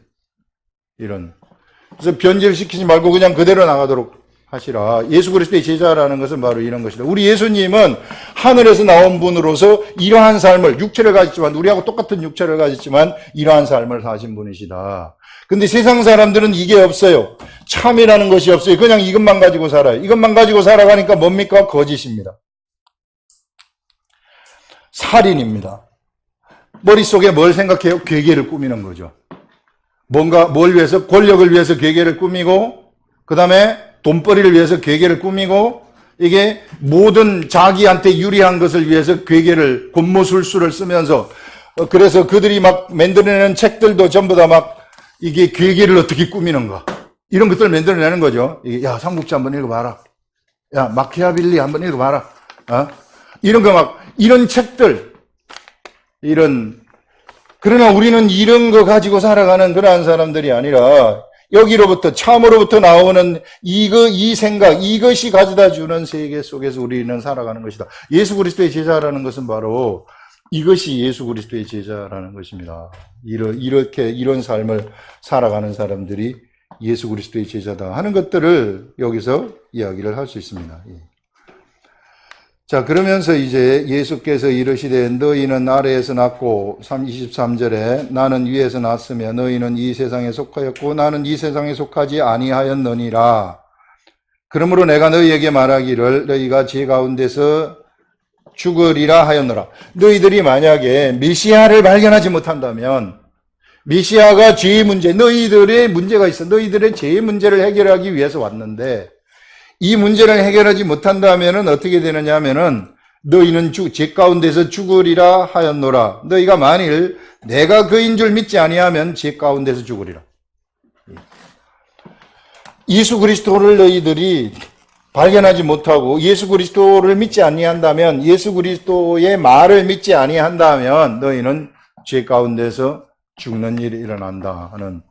그래서 변질시키지 말고 그냥 그대로 나가도록 하시라. 예수 그리스도의 제자라는 것은 바로 이런 것이다. 우리 예수님은 하늘에서 나온 분으로서 이러한 삶을, 육체를 가졌지만, 우리하고 똑같은 육체를 가졌지만 이러한 삶을 사신 분이시다. 근데 세상 사람들은 이게 없어요. 참이라는 것이 없어요. 그냥 이것만 가지고 살아요. 이것만 가지고 살아가니까 뭡니까? 거짓입니다. 살인입니다. 머릿속에 뭘 생각해요? 괴계를 꾸미는 거죠. 뭘 위해서? 권력을 위해서 괴계를 꾸미고, 그 다음에 돈벌이를 위해서 괴계를 꾸미고, 이게 모든 자기한테 유리한 것을 위해서 괴계를, 곤모술수를 쓰면서, 그래서 그들이 막 만들어내는 책들도 전부 다 막 이게 괴계를 어떻게 꾸미는가. 이런 것들을 만들어내는 거죠. 야, 삼국지 한번 읽어봐라. 야, 마키아벨리 한번 읽어봐라. 이런 거 막, 이런 책들, 그러나 우리는 이런 거 가지고 살아가는 그러한 사람들이 아니라 여기로부터 참으로부터 나오는 이 생각, 이것이 가져다 주는 세계 속에서 우리는 살아가는 것이다. 예수 그리스도의 제자라는 것은 바로 이것이 예수 그리스도의 제자라는 것입니다. 이런 삶을 살아가는 사람들이 예수 그리스도의 제자다 하는 것들을 여기서 이야기를 할 수 있습니다. 자, 그러면서 이제 예수께서 이르시되 너희는 아래에서 났고 23절에 나는 위에서 났으며 너희는 이 세상에 속하였고 나는 이 세상에 속하지 아니하였느니라. 그러므로 내가 너희에게 말하기를 너희가 제 가운데서 죽으리라 하였노라. 너희들이 만약에 메시아를 발견하지 못한다면 메시아가 죄의 문제, 너희들의 문제가 있어. 너희들의 죄의 문제를 해결하기 위해서 왔는데 이 문제를 해결하지 못한다면은 어떻게 되느냐 하면은 너희는 죄 가운데서 죽으리라 하였노라. 너희가 만일 내가 그인 줄 믿지 아니하면 죄 가운데서 죽으리라. 예수 그리스도를 너희들이 발견하지 못하고 예수 그리스도를 믿지 아니한다면, 예수 그리스도의 말을 믿지 아니한다면 너희는 죄 가운데서 죽는 일이 일어난다 하는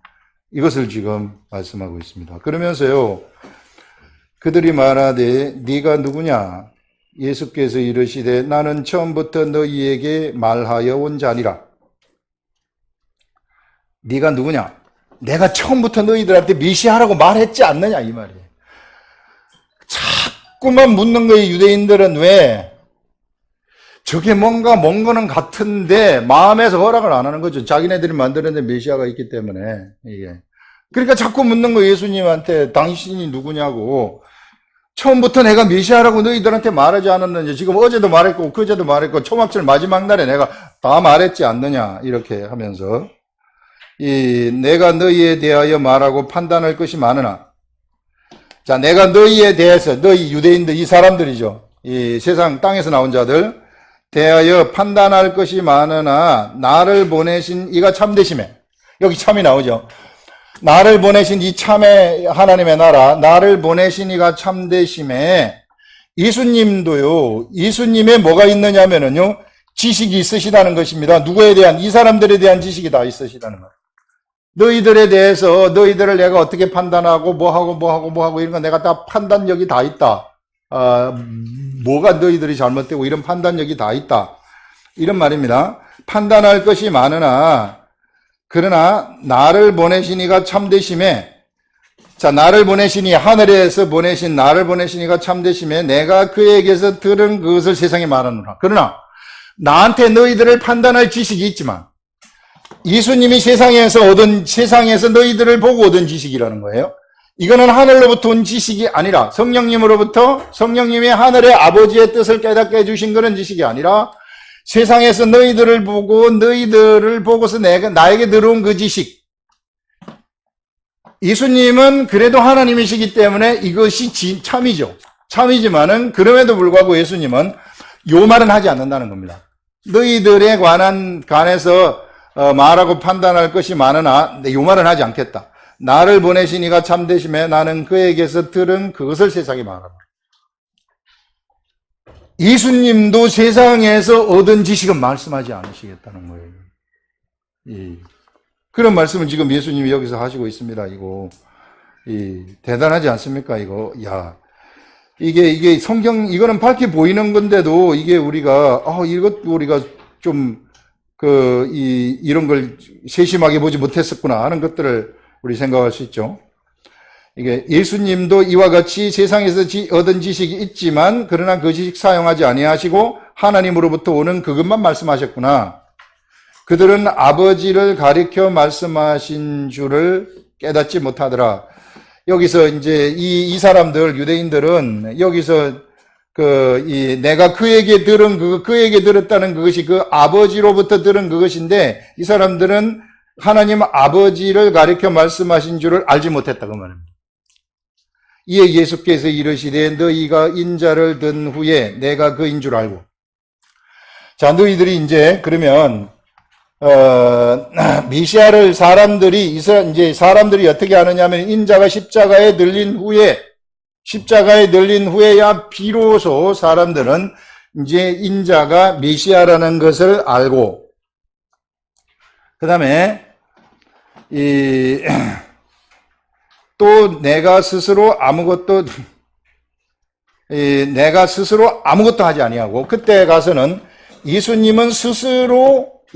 이것을 지금 말씀하고 있습니다. 그러면서요, 그들이 말하되 네가 누구냐? 예수께서 이르시되 나는 처음부터 너희에게 말하여 온 자니라. 네가 누구냐? 내가 처음부터 너희들한테 메시아라고 말했지 않느냐 이 말이에요. 자꾸만 묻는 거예요. 유대인들은 왜? 저게 뭔 거는 같은데 마음에서 허락을 안 하는 거죠. 자기네들이 만들어낸 메시아가 있기 때문에 이게. 그러니까 자꾸 묻는 거예요. 예수님한테 당신이 누구냐고. 처음부터 내가 메시아라고 너희들한테 말하지 않았는지, 지금 어제도 말했고 그제도 말했고 초막절 마지막 날에 내가 다 말했지 않느냐 이렇게 하면서 내가 너희에 대하여 말하고 판단할 것이 많으나, 자, 내가 너희에 대해서, 너희 유대인들, 이 사람들이죠, 이 세상 땅에서 나온 자들 대하여 판단할 것이 많으나 나를 보내신 이가 참되심에, 여기 참이 나오죠. 나를 보내신 이 참의 하나님의 나라, 나를 보내신 이가 참되심에, 예수님도요, 예수님의 뭐가 있느냐면은요, 지식이 있으시다는 것입니다. 누구에 대한, 이 사람들에 대한 지식이 다 있으시다는 거예요. 너희들에 대해서, 너희들을 내가 어떻게 판단하고, 뭐하고, 이런 거 내가 다 판단력이 다 있다. 뭐가 너희들이 잘못되고, 이런 판단력이 다 있다. 이런 말입니다. 판단할 것이 많으나, 그러나 나를 보내신 이가 참되심에, 자, 나를 보내시니, 하늘에서 보내신 나를 보내신 이가 참되심에 내가 그에게서 들은 그것을 세상에 말하노라. 그러나 나한테 너희들을 판단할 지식이 있지만, 예수님이 세상에서 너희들을 보고 얻은 지식이라는 거예요. 이거는 하늘로부터 온 지식이 아니라 성령님으로부터, 성령님이 하늘의 아버지의 뜻을 깨닫게 해주신 그런 지식이 아니라 세상에서 너희들을 보고서 나에게 들어온 그 지식. 예수님은 그래도 하나님이시기 때문에 이것이 참이죠. 참이지만은 그럼에도 불구하고 예수님은 요 말은 하지 않는다는 겁니다. 너희들에 관해서 말하고 판단할 것이 많으나 요 말은 하지 않겠다. 나를 보내신 이가 참되심에 나는 그에게서 들은 그것을 세상에 말하라. 예수님도 세상에서 얻은 지식은 말씀하지 않으시겠다는 거예요. 그런 말씀을 지금 예수님이 여기서 하시고 있습니다. 이거 대단하지 않습니까? 이게 성경, 이거는 밝게 보이는 건데도 이게 우리가 좀 이런 걸 세심하게 보지 못했었구나 하는 것들을 우리 생각할 수 있죠. 이게 예수님도 이와 같이 세상에서 얻은 지식이 있지만 그러나 그 지식 사용하지 아니하시고 하나님으로부터 오는 그것만 말씀하셨구나. 그들은 아버지를 가리켜 말씀하신 줄을 깨닫지 못하더라. 여기서 이제 이 사람들, 유대인들은 여기서 내가 그에게 들었다는 그것이 그 아버지로부터 들은 그것인데 이 사람들은 하나님 아버지를 가리켜 말씀하신 줄을 알지 못했다 그 말입니다. 이에 예수께서 이르시되 너희가 인자를 든 후에 내가 그인 줄 알고. 자, 너희들이 이제 그러면 메시아를 사람들이 어떻게 하느냐면 인자가 십자가에 들린 후에야 비로소 사람들은 이제 인자가 메시아라는 것을 알고, 그 다음에 또 내가 스스로 아무것도 하지 아니하고, 그때 가서는 예수님은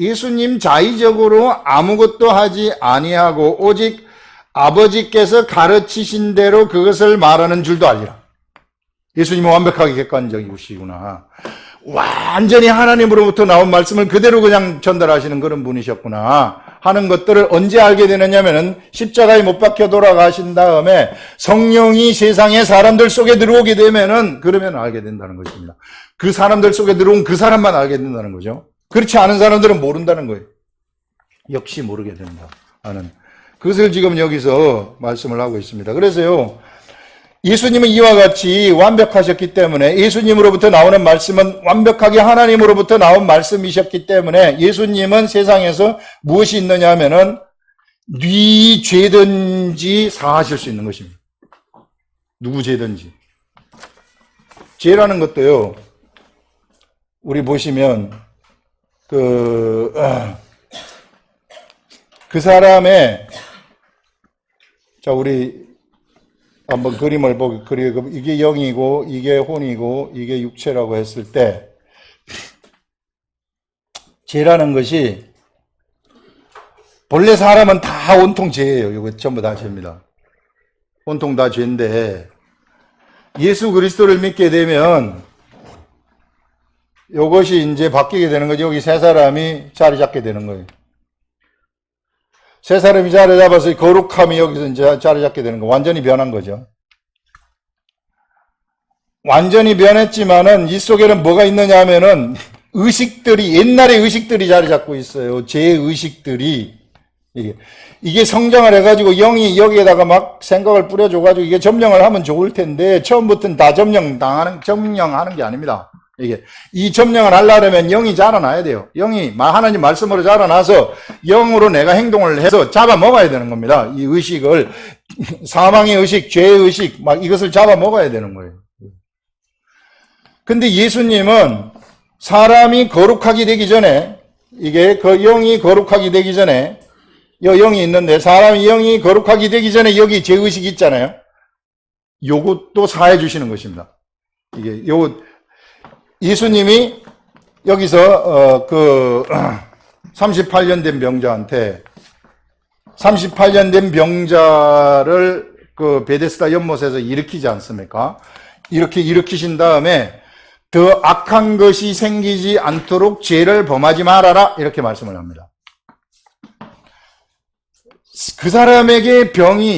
예수님 자의적으로 아무것도 하지 아니하고 오직 아버지께서 가르치신 대로 그것을 말하는 줄도 알리라. 예수님은 완벽하게 객관적이시구나. 완전히 하나님으로부터 나온 말씀을 그대로 그냥 전달하시는 그런 분이셨구나 하는 것들을 언제 알게 되느냐면은 십자가에 못 박혀 돌아가신 다음에 성령이 세상의 사람들 속에 들어오게 되면은 그러면 알게 된다는 것입니다. 그 사람들 속에 들어온 그 사람만 알게 된다는 거죠. 그렇지 않은 사람들은 모른다는 거예요. 역시 모르게 된다 하는 그것을 지금 여기서 말씀을 하고 있습니다. 그래서요, 예수님은 이와 같이 완벽하셨기 때문에, 예수님으로부터 나오는 말씀은 완벽하게 하나님으로부터 나온 말씀이셨기 때문에 예수님은 세상에서 무엇이 있느냐 하면은 네 죄든지 사하실 수 있는 것입니다. 누구 죄든지. 죄라는 것도요, 우리 보시면 그 사람의, 자, 우리 한번 그림을 그리고 이게 영이고 이게 혼이고 이게 육체라고 했을 때 죄라는 것이 본래 사람은 다 온통 죄예요. 이거 전부 다 죄입니다. 온통 다 죄인데 예수 그리스도를 믿게 되면 이것이 이제 바뀌게 되는 거죠. 여기 세 사람이 자리 잡게 되는 거예요. 세 사람이 자리 잡아서 거룩함이 여기서 이제 자리 잡게 되는 거. 완전히 변한 거죠. 완전히 변했지만은 이 속에는 뭐가 있느냐 하면은 옛날의 의식들이 자리 잡고 있어요. 제 의식들이. 이게 성장을 해가지고 영이 여기에다가 막 생각을 뿌려줘가지고 이게 점령을 하면 좋을 텐데 처음부터는 다 점령하는 게 아닙니다. 이 점령을 하려면 영이 자라나야 돼요. 영이 하나님 말씀으로 자라나서 영으로 내가 행동을 해서 잡아먹어야 되는 겁니다. 이 의식을, 사망의 의식, 죄의 의식, 이것을 잡아먹어야 되는 거예요. 근데 예수님은 사람이 거룩하게 되기 전에, 이게 그 영이 거룩하게 되기 전에, 영이 있는데 사람이 영이 거룩하게 되기 전에 여기 죄의식이 있잖아요. 요것도 사해 주시는 것입니다. 예수님이 여기서 38년 된 병자한테 38년 된 병자를 그 베데스다 연못에서 일으키지 않습니까? 이렇게 일으키신 다음에 더 악한 것이 생기지 않도록 죄를 범하지 말아라 이렇게 말씀을 합니다. 그 사람에게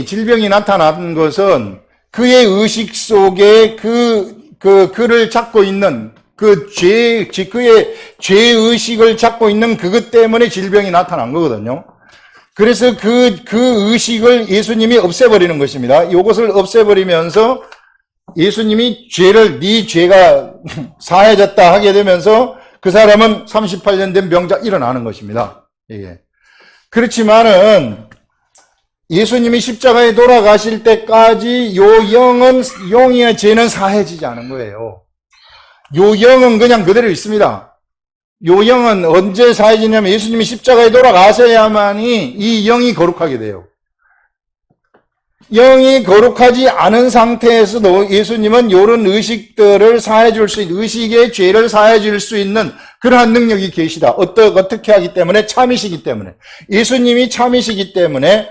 질병이 나타난 것은 그의 의식 속에 그를 찾고 있는 그의 죄의식을 찾고 있는 그것 때문에 질병이 나타난 거거든요. 그래서 그 의식을 예수님이 없애버리는 것입니다. 이것을 없애버리면서 예수님이 네 죄가 사해졌다 하게 되면서 그 사람은 38년 된 병자 일어나는 것입니다. 예. 그렇지만은 예수님이 십자가에 돌아가실 때까지 용의 죄는 사해지지 않은 거예요. 요 영은 그냥 그대로 있습니다. 요 영은 언제 사해지냐면 예수님이 십자가에 돌아가셔야만이 이 영이 거룩하게 돼요. 영이 거룩하지 않은 상태에서도 예수님은 이런 의식들을 사해줄 수 있는, 의식의 죄를 사해줄 수 있는 그러한 능력이 계시다. 어떻게 하기 때문에? 참이시기 때문에. 예수님이 참이시기 때문에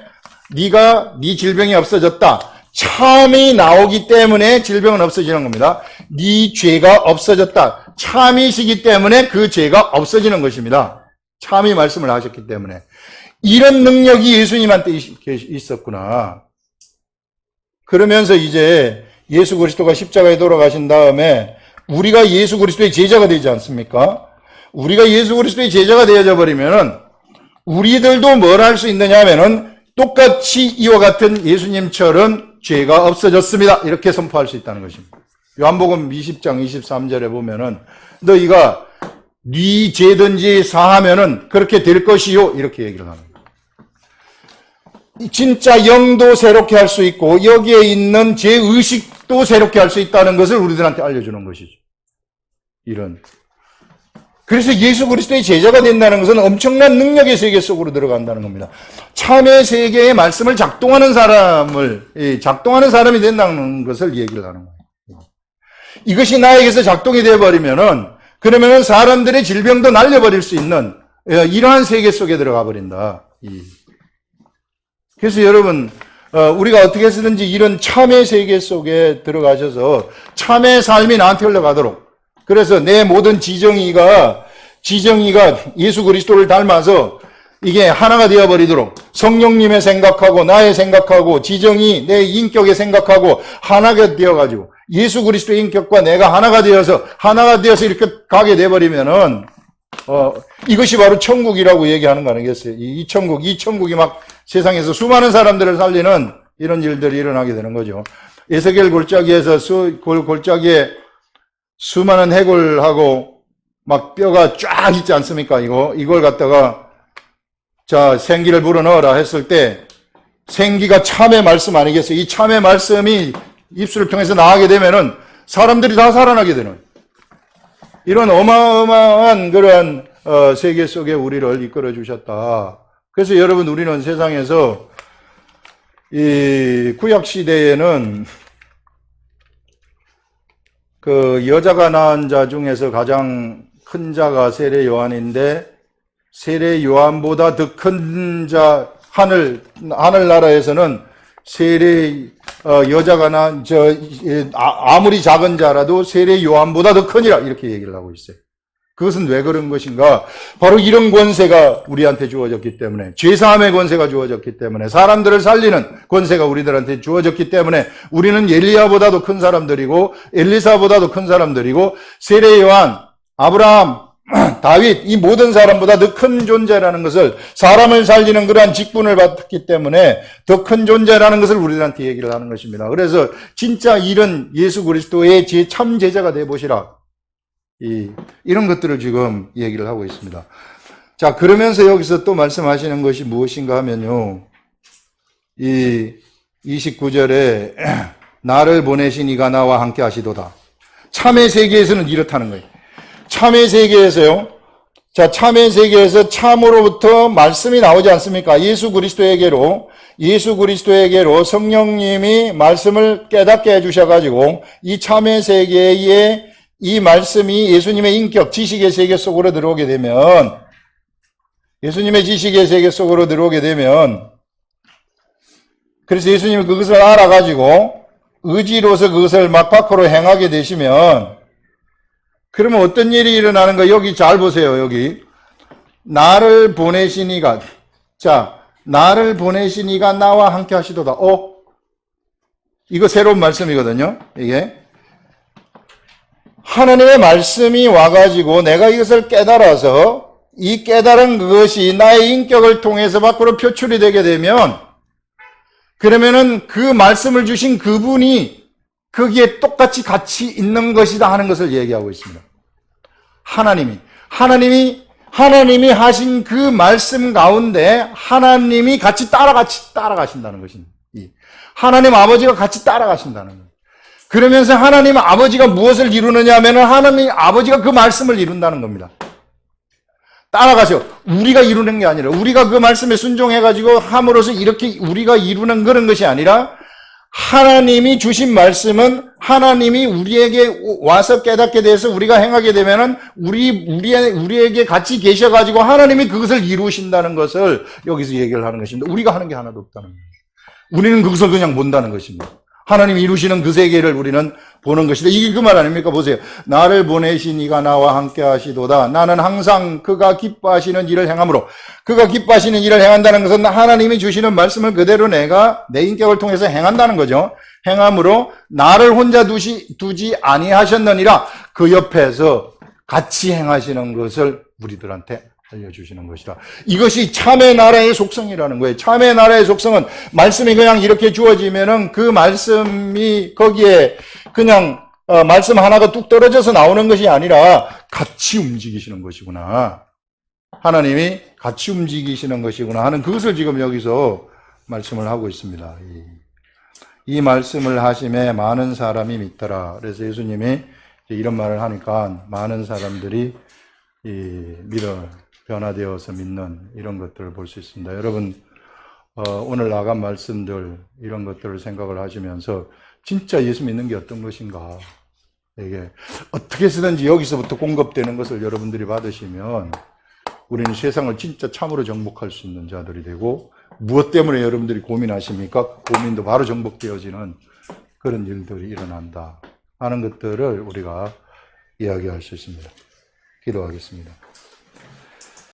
네 질병이 없어졌다. 참이 나오기 때문에 질병은 없어지는 겁니다. 네 죄가 없어졌다. 참이시기 때문에 그 죄가 없어지는 것입니다. 참이 말씀을 하셨기 때문에. 이런 능력이 예수님한테 있었구나. 그러면서 이제 예수 그리스도가 십자가에 돌아가신 다음에 우리가 예수 그리스도의 제자가 되지 않습니까? 우리가 예수 그리스도의 제자가 되어져 버리면은 우리들도 뭘 할 수 있느냐 하면은 똑같이 이와 같은 예수님처럼 죄가 없어졌습니다. 이렇게 선포할 수 있다는 것입니다. 요한복음 20장 23절에 보면은 너희가 네 죄든지 사하면은 그렇게 될 것이요. 이렇게 얘기를 합니다. 진짜 영도 새롭게 할 수 있고 여기에 있는 죄의식도 새롭게 할 수 있다는 것을 우리들한테 알려주는 것이죠. 그래서 예수 그리스도의 제자가 된다는 것은 엄청난 능력의 세계 속으로 들어간다는 겁니다. 참의 세계의 말씀을 작동하는 사람이 된다는 것을 얘기를 하는 거예요. 이것이 나에게서 작동이 되어버리면은 그러면은 사람들의 질병도 날려버릴 수 있는 이러한 세계 속에 들어가 버린다. 그래서 여러분, 우리가 어떻게 해서든지 이런 참의 세계 속에 들어가셔서 참의 삶이 나한테 흘러가도록, 그래서 내 모든 지정이가 예수 그리스도를 닮아서 이게 하나가 되어버리도록 성령님의 생각하고 나의 생각하고 지정이 내 인격의 생각하고 하나가 되어가지고 예수 그리스도의 인격과 내가 하나가 되어서 이렇게 가게 돼버리면은 이것이 바로 천국이라고 얘기하는 거 아니겠어요? 이 천국이 막 세상에서 수많은 사람들을 살리는 이런 일들이 일어나게 되는 거죠. 에스겔 골짜기에서 골짜기에 수많은 해골하고 막 뼈가 쫙 있지 않습니까? 이걸 갖다가 자, 생기를 불어넣어라 했을 때 생기가 참의 말씀 아니겠어요? 이 참의 말씀이 입술을 통해서 나가게 되면은 사람들이 다 살아나게 되는 이런 어마어마한 그런 세계 속에 우리를 이끌어 주셨다. 그래서 여러분, 우리는 세상에서 이 구약 시대에는 그 여자가 낳은 자 중에서 가장 큰 자가 세례 요한인데 세례 요한보다 더 큰 자 하늘나라에서는 여자가 낳은 아무리 작은 자라도 세례 요한보다 더 크니라 이렇게 얘기를 하고 있어요. 그것은 왜 그런 것인가? 바로 이런 권세가 우리한테 주어졌기 때문에, 죄사함의 권세가 주어졌기 때문에, 사람들을 살리는 권세가 우리들한테 주어졌기 때문에 우리는 엘리야보다도 큰 사람들이고 엘리사보다도 큰 사람들이고 세례 요한, 아브라함, 다윗 이 모든 사람보다 더 큰 존재라는 것을, 사람을 살리는 그러한 직분을 받았기 때문에 더 큰 존재라는 것을 우리들한테 얘기를 하는 것입니다. 그래서 진짜 이런 예수 그리스도의 참 제자가 되어보시라. 이런 것들을 지금 얘기를 하고 있습니다. 자, 그러면서 여기서 또 말씀하시는 것이 무엇인가 하면요. 이 29절에 나를 보내신 이가 나와 함께 하시도다. 참의 세계에서는 이렇다는 거예요. 참의 세계에서요. 자, 참의 세계에서 참으로부터 말씀이 나오지 않습니까? 예수 그리스도에게로 성령님이 말씀을 깨닫게 해주셔가지고 이 참의 세계에 이 말씀이 예수님의 인격, 지식의 세계 속으로 들어오게 되면, 그래서 예수님이 그것을 알아가지고 의지로서 그것을 막 밖으로 행하게 되시면, 그러면 어떤 일이 일어나는 거? 여기 잘 보세요. 여기 나를 보내신 이가, 나를 보내신 이가 나와 함께 하시도다. 이거 새로운 말씀이거든요. 이게 하나님의 말씀이 와가지고 내가 이것을 깨달아서 이 깨달은 그것이 나의 인격을 통해서 밖으로 표출이 되게 되면, 그러면은 그 말씀을 주신 그분이 거기에 똑같이 같이 있는 것이다 하는 것을 얘기하고 있습니다. 하나님이 하신 그 말씀 가운데 하나님이 같이 따라가신다는 것입니다. 하나님 아버지가 같이 따라가신다는 거예요. 그러면서 하나님 아버지가 무엇을 이루느냐 하면은 하나님 아버지가 그 말씀을 이룬다는 겁니다. 따라가죠. 우리가 이루는 게 아니라 우리가 그 말씀에 순종해가지고 함으로써 이렇게 우리가 이루는 그런 것이 아니라 하나님이 주신 말씀은 하나님이 우리에게 와서 깨닫게 돼서 우리가 행하게 되면은 우리에게 같이 계셔가지고 하나님이 그것을 이루신다는 것을 여기서 얘기를 하는 것입니다. 우리가 하는 게 하나도 없다는 거예요. 우리는 그것을 그냥 본다는 것입니다. 하나님이 이루시는 그 세계를 우리는 보는 것이다. 이게 그 말 아닙니까? 보세요. 나를 보내신 이가 나와 함께 하시도다. 나는 항상 그가 기뻐하시는 일을 행함으로, 그가 기뻐하시는 일을 행한다는 것은 하나님이 주시는 말씀을 그대로 내가 내 인격을 통해서 행한다는 거죠. 행함으로 나를 혼자 두지 아니하셨느니라. 그 옆에서 같이 행하시는 것을 우리들한테 알려주시는 것이다. 이것이 참의 나라의 속성이라는 거예요. 참의 나라의 속성은 말씀이 그냥 이렇게 주어지면은 그 말씀이 거기에 그냥 말씀 하나가 뚝 떨어져서 나오는 것이 아니라 같이 움직이시는 것이구나. 하나님이 같이 움직이시는 것이구나 하는 그것을 지금 여기서 말씀을 하고 있습니다. 이 말씀을 하심에 많은 사람이 믿더라. 그래서 예수님이 이런 말을 하니까 많은 사람들이 변화되어서 믿는 이런 것들을 볼 수 있습니다. 여러분, 오늘 나간 말씀들 이런 것들을 생각을 하시면서 진짜 예수 믿는 게 어떤 것인가, 이게 어떻게 해서든지 여기서부터 공급되는 것을 여러분들이 받으시면 우리는 세상을 진짜 참으로 정복할 수 있는 자들이 되고, 무엇 때문에 여러분들이 고민하십니까? 고민도 바로 정복되어지는 그런 일들이 일어난다 하는 것들을 우리가 이야기할 수 있습니다. 기도하겠습니다.